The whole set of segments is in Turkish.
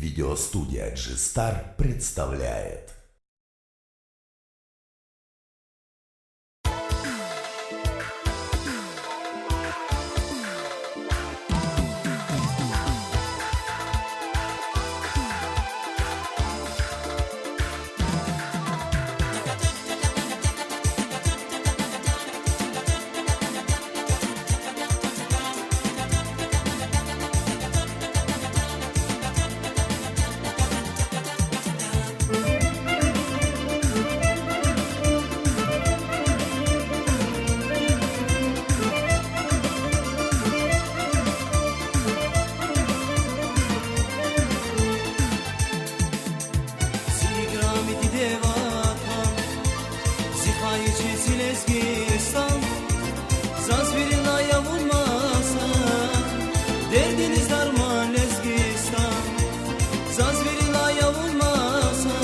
Видеостудия G-Star представляет. Zazvirina yavulmasa derdiniz darman Lezgistan. Zazvirina yavulmasa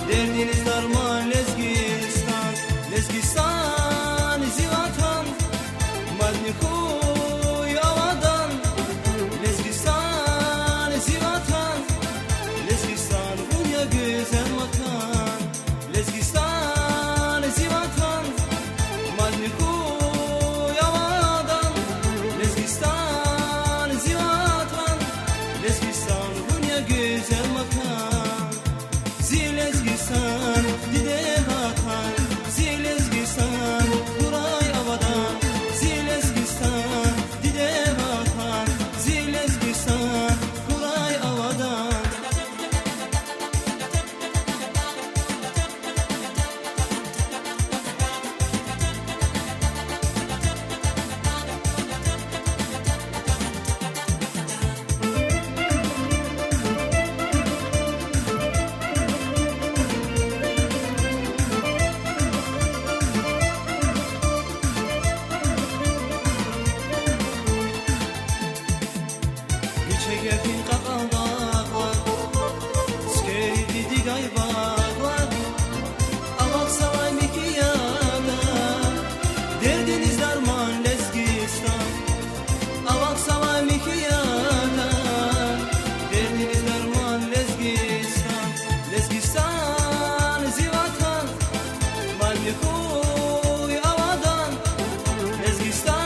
derdiniz darman Lezgistan. Lezgistan zivatan madnihuy avadan. Lezgistan zivatan. Lezgistan bunya güzel vatan. Lezgistan zivatan madnihuy güzel makan. Zilezgistan dide hakan. Zilezgistan duray avadan. Zilezgistan dide hakan. Zilezgistan duray avadan. Çekertin kakaldaklar, skeri digay bağlar. Avak savay mikiyada, derdiniz darman Lezgistan. Avak savay mikiyada, derdiniz darman Lezgistan. Lezgistan zivatan, malnikuy avadan. Lezgistan